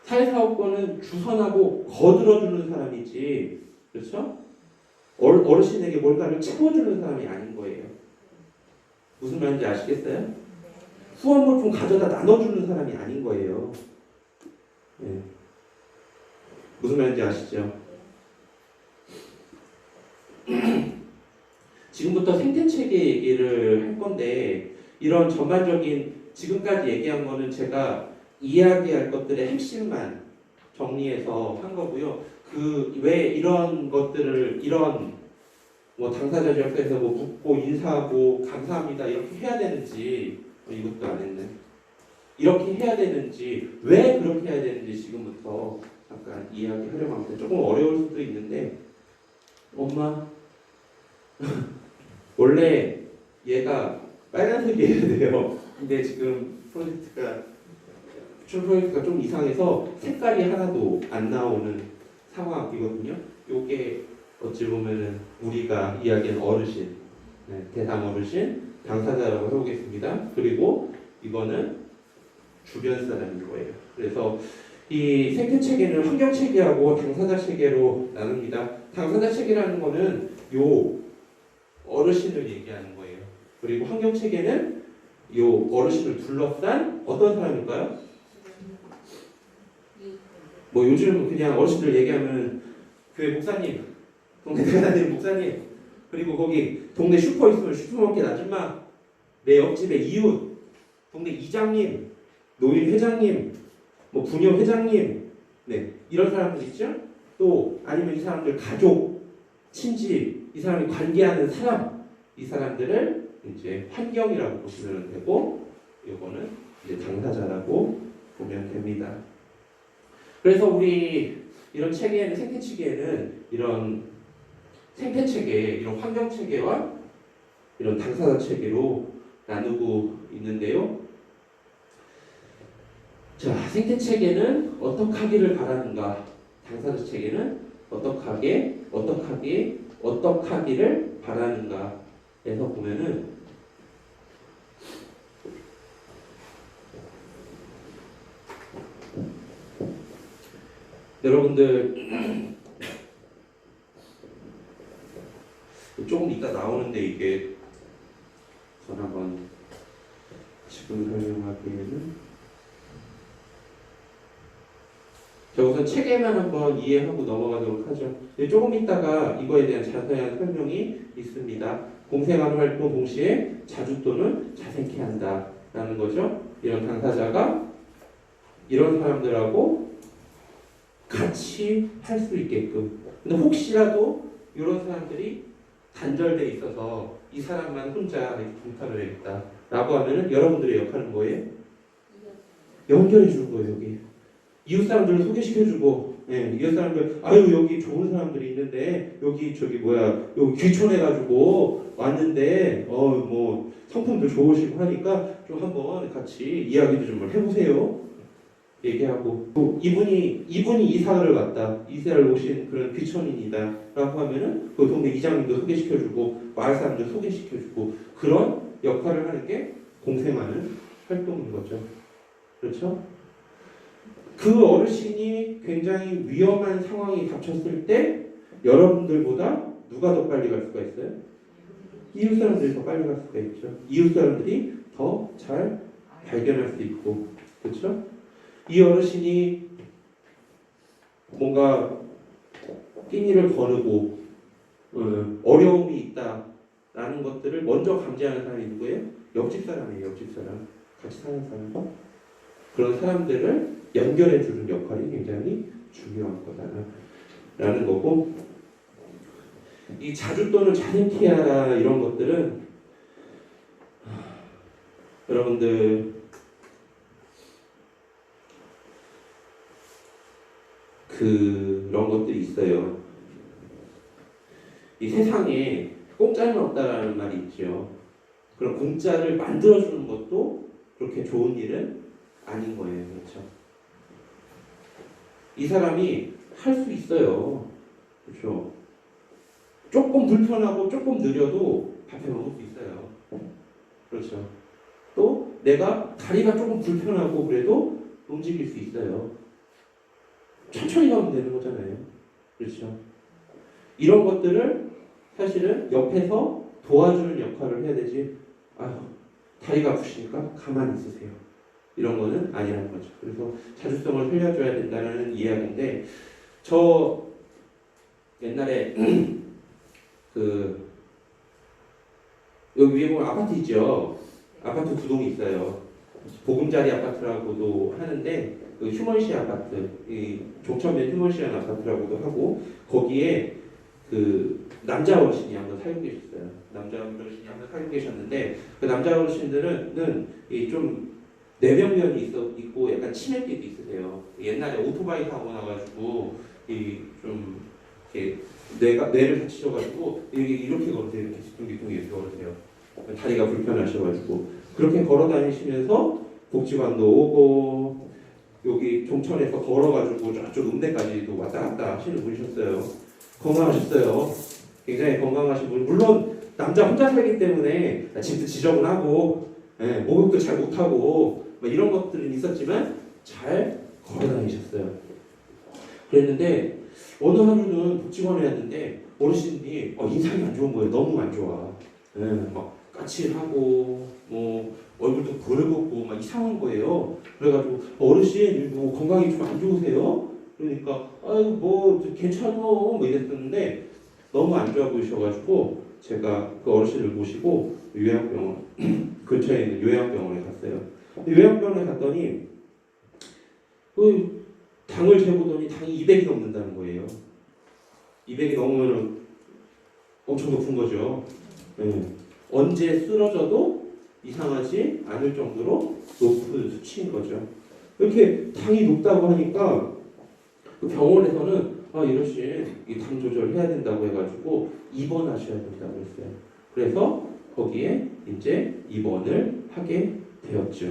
사회사업가는 주선하고 거들어주는 사람이지, 그렇죠? 어르신에게 뭔가를 채워주는 사람이 아닌 거예요. 무슨 말인지 아시겠어요? 후원물품 가져다 나눠주는 사람이 아닌 거예요. 네. 무슨 말인지 아시죠? 지금부터 생태체계 얘기를 할 건데, 이런 전반적인 지금까지 얘기한 거는 제가 이야기할 것들의 핵심만 정리해서 한 거고요. 왜 이런 것들을, 이런 뭐 당사자 지역사에서 뭐 묻고 인사하고 감사합니다 이렇게 해야 되는지, 이것도 안 했네. 이렇게 해야 되는지, 왜 그렇게 해야 되는지 지금부터 잠깐 이야기하려고 합니다. 조금 어려울 수도 있는데, 엄마 원래 얘가 빨간색이어야 돼요. 근데 지금 프로젝트가 좀 이상해서 색깔이 하나도 안 나오는 상황이거든요. 요게 어찌 보면은 우리가 이야기하는 어르신, 대상 어르신, 당사자라고 해보겠습니다. 그리고 이거는 주변 사람인 거예요. 그래서 이 생태 체계는 환경 체계하고 당사자 체계로 나눕니다. 당사자 체계라는 거는 요 어르신을 얘기하는 거예요. 그리고 환경 체계는 요 어르신을 둘러싼 어떤 사람일까요? 뭐 요즘 그냥 어르신들 얘기하면 교회 목사님, 동네 대사님 목사님, 그리고 거기 동네 슈퍼 있으면 슈퍼마켓 아줌마, 내 옆집의 이웃, 동네 이장님, 노인 회장님, 뭐 부녀 회장님, 네 이런 사람들 있죠? 또 아니면 이 사람들 가족, 친지, 이 사람이 관계하는 사람, 이 사람들을 이제 환경이라고 보시면 되고, 이거는 이제 당사자라고 보면 됩니다. 그래서 우리 이런 체계에는, 생태체계에는 이런 생태체계, 이런 환경체계와 이런 당사자 체계로 나누고 있는데요. 자, 생태체계는 어떻게 하기를 바라는가? 당사자 체계는 어떻게 하기를 바라는가? 에서 보면은 여러분들 조금 이따 나오는데 이게 전 한번 지금 설명하기에는 자, 우선 체계만 한번 이해하고 넘어가도록 하죠. 조금 있다가 이거에 대한 자세한 설명이 있습니다. 공생하는 활동 동시에 자주 또는 자생케 한다 라는 거죠. 이런 당사자가 이런 사람들하고 같이 할 수 있게끔. 근데 혹시라도 이런 사람들이 단절돼 있어서 이 사람만 혼자 분타를 해야겠다 라고 하면은 여러분들의 역할은 뭐예요? 연결해 주는 거예요. 여기 이웃 사람들을 소개시켜주고, 이웃 사람들, 아유 여기 좋은 사람들이 있는데 여기 여기 귀촌해가지고 왔는데 뭐 성품도 좋으시고 하니까 좀 한번 같이 이야기도 좀 해보세요. 얘기하고 또 이분이 이사를 왔다. 이사를 오신 그런 귀촌인이다라고 하면은 그 동네 이장님도 소개시켜주고 마을 사람들 소개시켜주고 그런 역할을 하는 게 공생하는 활동인 거죠. 그렇죠? 그 어르신이 굉장히 위험한 상황이 닥쳤을 때 여러분들보다 누가 더 빨리 갈 수가 있어요? 이웃 사람들이 더 빨리 갈 수가 있죠. 이웃 사람들이 더 잘 발견할 수 있고, 그렇죠? 이 어르신이 뭔가 끼니를 거르고 어려움이 있다라는 것들을 먼저 감지하는 사람이 누구예요? 옆집 사람이에요. 옆집 사람, 같이 사는 사람. 그런 사람들을 연결해 주는 역할이 굉장히 중요한 거다라는 거고, 이 자주 또는 자생키아라 이런 것들은 여러분들 그런 것들이 있어요. 이 세상에 공짜는 없다라는 말이 있죠. 그럼 공짜를 만들어주는 것도 그렇게 좋은 일은 아닌 거예요. 그렇죠? 이 사람이 할 수 있어요. 그렇죠? 조금 불편하고 조금 느려도 밥해 먹을 수 있어요. 그렇죠? 또 내가 다리가 조금 불편하고 그래도 움직일 수 있어요. 천천히 가면 되는 거잖아요. 그렇죠? 이런 것들을 사실은 옆에서 도와주는 역할을 해야 되지. 아유, 다리가 아프시니까 가만히 있으세요. 이런 거는 아니라는 거죠. 그래서 자주성을 살려줘야 된다는 이야기인데, 저 옛날에 그 여기 위에 보면 아파트 있죠. 아파트 두 동이 있어요. 보금자리 아파트라고도 하는데 그 휴먼시 아파트, 이 종천면 휴먼시한 아파트라고도 하고 거기에 그 남자 어르신이 한번 살고 계셨어요. 남자 어르신이 한번 살고 계셨는데 그 남자 어르신들은 좀 뇌병변이 있고 약간 치매기도 있으세요. 옛날에 오토바이 타고 나가지고 좀 이렇게 뇌를 다치셔가지고 이렇게 걸으세요. 이렇게 뒤뚱뒤뚱 이렇게 걸으세요. 다리가 불편하셔가지고 그렇게 걸어 다니시면서 복지관도 오고 여기 종천에서 걸어가지고 저쪽 음대까지도 왔다 갔다 하시는 분이셨어요. 건강하셨어요. 굉장히 건강하신 분. 물론 남자 혼자 살기 때문에 집도 지저분하고 목욕도 잘 못하고 이런 것들은 있었지만 잘 걸어 다니셨어요. 그랬는데 어느 하루는 복지관에 왔는데 어르신이 인상이 안 좋은 거예요. 너무 안 좋아. 막 까칠하고 뭐 얼굴도 붉었고 막 이상한 거예요. 그래가지고 어르신 뭐 건강이 좀 안 좋으세요? 그러니까 아유 뭐 괜찮아 뭐 이랬었는데 너무 안 좋아 보이셔가지고 제가 그 어르신을 모시고 요양병원 근처에 있는 요양병원에 갔어요. 요양병원에 갔더니 그 당을 재보더니 당이 200이 넘는다는 거예요. 200이 넘으면 엄청 높은 거죠. 언제 쓰러져도 이상하지 않을 정도로 높은 수치인 거죠. 이렇게 당이 높다고 하니까 그 병원에서는 이러신 이 당 조절해야 된다고 해가지고 입원하셔야 된다고 했어요. 그래서 거기에 이제 입원을 하게 되었죠.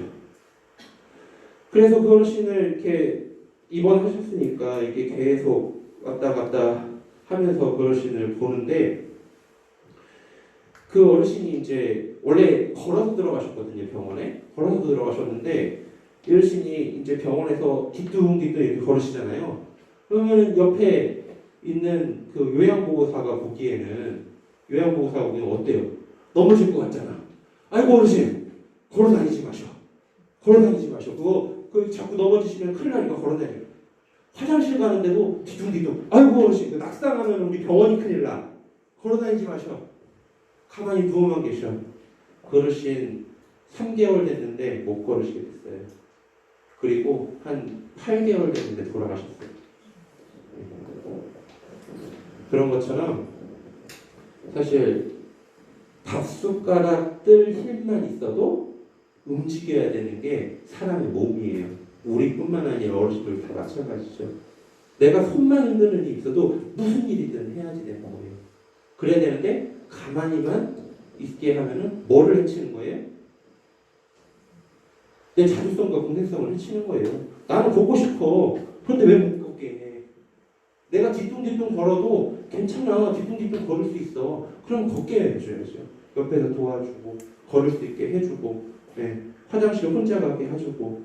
그래서 그 어르신을 이렇게 입원하셨으니까 이게 계속 왔다 갔다 하면서 그 어르신을 보는데 그 어르신이 이제 원래 걸어서 들어가셨거든요. 병원에 걸어서 들어가셨는데 이 어르신이 이제 병원에서 뒤뚱뒤뚱 이렇게 걸으시잖아요. 그러면 옆에 있는 그 요양보호사가 보기에는 어때요? 넘어질 것 같잖아. 아이고 어르신 걸어 다니지 마셔. 그거 자꾸 넘어지시면 큰일 나니까 걸어 다녀요. 화장실 가는데도 뒤뚱뒤뚱. 아이고 어르신 낙상하면 우리 병원이 큰일 나. 걸어 다니지 마셔. 가만히 누워만 계셔. 그 어르신 3개월 됐는데 못 걸으시게 됐어요. 그리고 한 8개월 됐는데 돌아가셨어요. 그런 것처럼 사실 밥숟가락 뜰 힘만 있어도 움직여야 되는 게 사람의 몸이에요. 우리뿐만 아니라 어르신들 다 마찬가지죠. 내가 손만 흔드는 일이 있어도 무슨 일이든 해야지 되는 거예요. 그래야 되는데 가만히만 있게 하면은 뭐를 해치는 거예요? 내 자주성과 공생성을 해치는 거예요. 나는 걷고 싶어. 그런데 왜 못 걷게 해? 내가 뒤뚱뒤뚱 걸어도 괜찮아. 뒤뚱뒤뚱 걸을 수 있어. 그럼 걷게 해줘야죠. 옆에서 도와주고 걸을 수 있게 해주고, 네. 화장실 혼자 가게 해주고,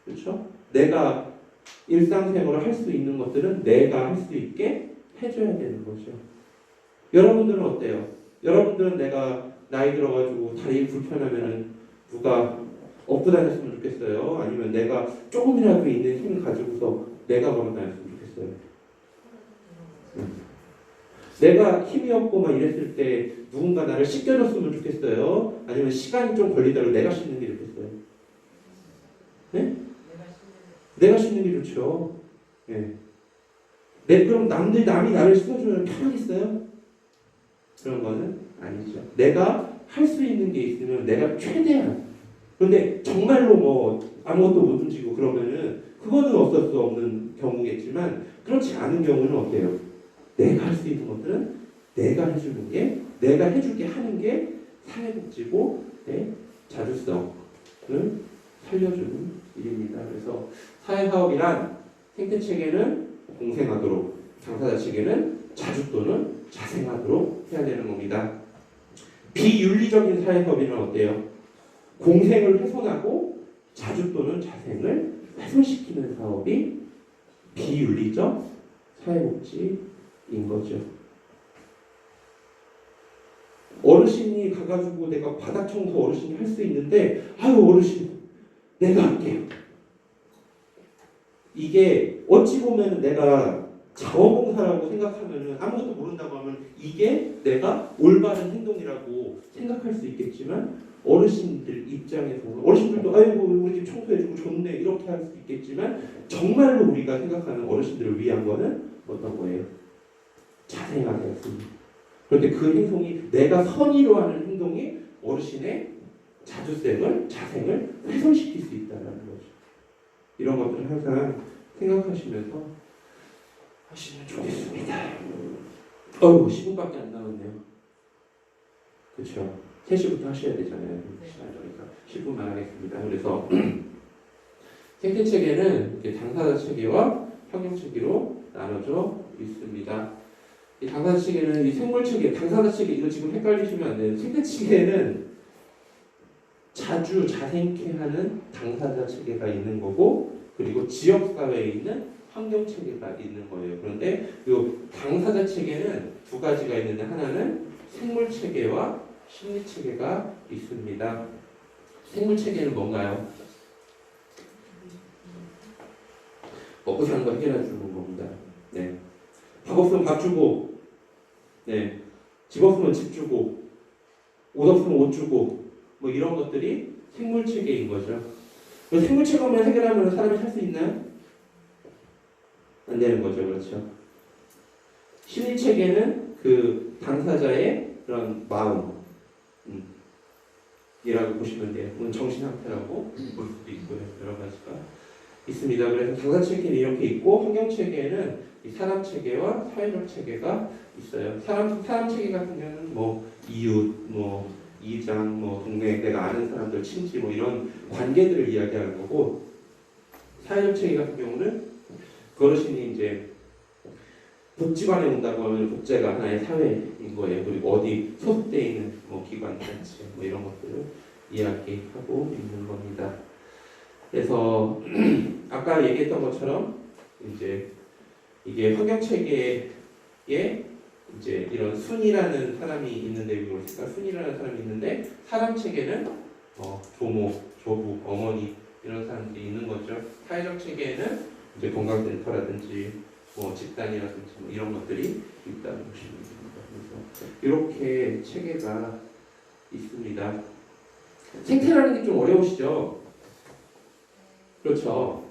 그렇죠? 내가 일상생활을 할 수 있는 것들은 내가 할 수 있게 해줘야 되는 거죠. 여러분들은 어때요? 여러분들은 내가 나이 들어가지고 다리 불편하면은 누가 업고 다녔으면 좋겠어요? 아니면 내가 조금이라도 있는 힘을 가지고서 내가 걸어 다녔으면 좋겠어요? 내가 힘이 없고 막 이랬을 때 누군가 나를 씻겨줬으면 좋겠어요? 아니면 시간이 좀 걸리더라도 내가 씻는 게 좋겠어요? 네? 내가 씻는 게 좋죠. 네. 그럼 남이 나를 씻어주면 편하겠어요? 그런 거는 아니죠. 내가 할 수 있는 게 있으면 내가 최대한. 그런데 정말로 뭐 아무것도 못 움직이고 그러면은 그거는 어쩔 수 없는 경우겠지만, 그렇지 않은 경우는 어때요? 내가 할 수 있는 것들은 내가 해주는 게, 내가 해줄게 하는 게 사회복지고, 네, 자주성을 살려주는 일입니다. 그래서 사회사업이란 생태체계는 공생하도록, 당사자 체계는 자주 또는 자생하도록 해야 되는 겁니다. 비윤리적인 사회사업이란 어때요? 공생을 훼손하고 자주 또는 자생을 훼손시키는 사업이 비윤리적 사회복지인 거죠. 어르신이 가가지고 내가 바닥 청소 어르신이 할 수 있는데, 아유 어르신 내가 할게요. 이게 어찌 보면 내가 자원봉사라고 생각하면, 아무것도 모른다고 하면 이게 내가 올바른 행동이라고 생각할 수 있겠지만, 어르신들 입장에서 어르신들도 아이고 우리 집 청소해주고 좋네 이렇게 할 수 있겠지만, 정말로 우리가 생각하는 어르신들을 위한 거는 어떤 거예요? 자생하게 했습니다. 그런데 그 행동이, 내가 선의로 하는 행동이 어르신의 자주생을, 자생을 훼손시킬 수 있다는 거죠. 이런 것들을 항상 생각하시면서 하시면 좋겠습니다. 10분밖에 안 남았네요. 그렇죠? 3시부터 하셔야 되잖아요. 그러니까 10분만 하겠습니다. 그래서 생태체계는 당사자 체계와 환경체계로 나눠져 있습니다. 이 당사자 체계는 이 생물체계, 당사자 체계, 이거 지금 헷갈리시면 안 돼요. 생태체계는 자주 자생케 하는 당사자 체계가 있는 거고, 그리고 지역사회에 있는 환경체계가 있는 거예요. 그런데 이 당사자 체계는 두 가지가 있는데, 하나는 생물체계와 심리체계가 있습니다. 생물체계는 뭔가요? 먹고 사는 거 해결해 주는 겁니다. 네. 밥 없으면 밥 주고, 네. 집 없으면 집 주고, 옷 없으면 옷 주고, 뭐 이런 것들이 생물체계인 거죠. 생물체계만 해결하면 사람이 살 수 있나요? 안 되는 거죠. 그렇죠. 심리체계는 그 당사자의 그런 마음, 이라고 보시면 돼요. 그건 정신 상태라고 볼 수도 있고요. 여러 가지가 있습니다. 그래서 당사자 체계는 이렇게 있고, 환경 체계는 이 사람 체계와 사회적 체계가 있어요. 사람 체계 같은 경우는 뭐 이웃, 뭐 이장, 뭐 동네, 내가 아는 사람들, 친지, 뭐 이런 관계들을 이야기하는 거고, 사회적 체계 같은 경우는 그 어르신이 이제 복지관에 온다고 하면 복제가 하나의 사회인 거예요. 그리고 어디 소속되어 있는 뭐 기관, 단체, 뭐 이런 것들을 이야기하고 있는 겁니다. 그래서 아까 얘기했던 것처럼 이제 이게 환경 체계에 이제 이런 순이라는 사람이 있는데, 순이라는 사람이 있는데, 사람 체계는 조모, 조부, 어머니 이런 사람들이 있는 거죠. 사회적 체계에는 이제 건강센터라든지 뭐 집단이라든지 뭐 이런 것들이 있다는 것입니다. 그래서 이렇게 체계가 있습니다. 생태라는 게 좀 어려우시죠? 그렇죠?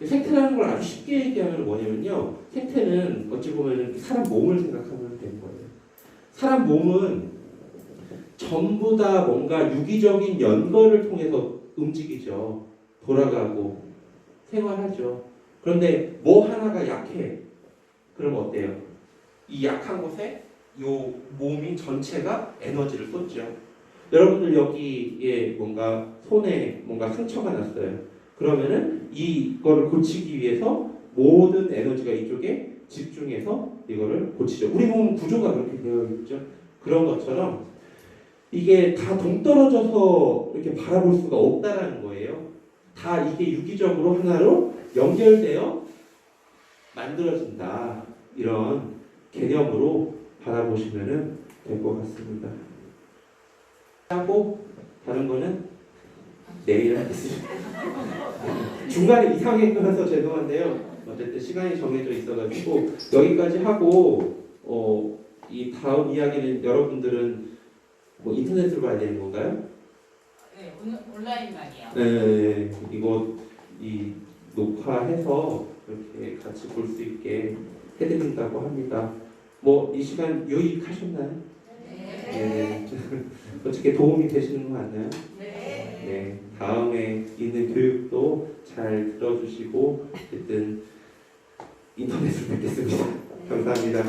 생태라는 걸 아주 쉽게 얘기하면 뭐냐면요, 생태는 어찌 보면 사람 몸을 생각하면 되는 거예요. 사람 몸은 전부 다 뭔가 유기적인 연결을 통해서 움직이죠. 돌아가고 생활하죠. 그런데 뭐 하나가 약해. 그럼 어때요? 이 약한 곳에 요 몸이 전체가 에너지를 쏟죠. 여러분들 여기에 뭔가 손에 뭔가 상처가 났어요. 그러면은 이거를 고치기 위해서 모든 에너지가 이쪽에 집중해서 이거를 고치죠. 우리 몸 구조가 그렇게 되어 있죠. 그런 것처럼 이게 다 동떨어져서 이렇게 바라볼 수가 없다라는 거예요. 다 이게 유기적으로 하나로 연결되어 만들어진다. 이런 개념으로 바라보시면 될 것 같습니다. 하고 다른 거는 내일 하겠습니다. 중간에 이상하게 끊어서 죄송한데요. 어쨌든 시간이 정해져 있어가지고 여기까지 하고 이 다음 이야기는 여러분들은 뭐 인터넷으로 봐야 되는 건가요? 네, 온라인만이요. 네, 이거 이 녹화해서 이렇게 같이 볼 수 있게 해드린다고 합니다. 뭐 이 시간 유익하셨나요? 네. 어떻게 도움이 되시는 거 같나요? 네. 다음에 있는 교육도 잘 들어주시고 어쨌든 인터넷으로 뵙겠습니다. 감사합니다.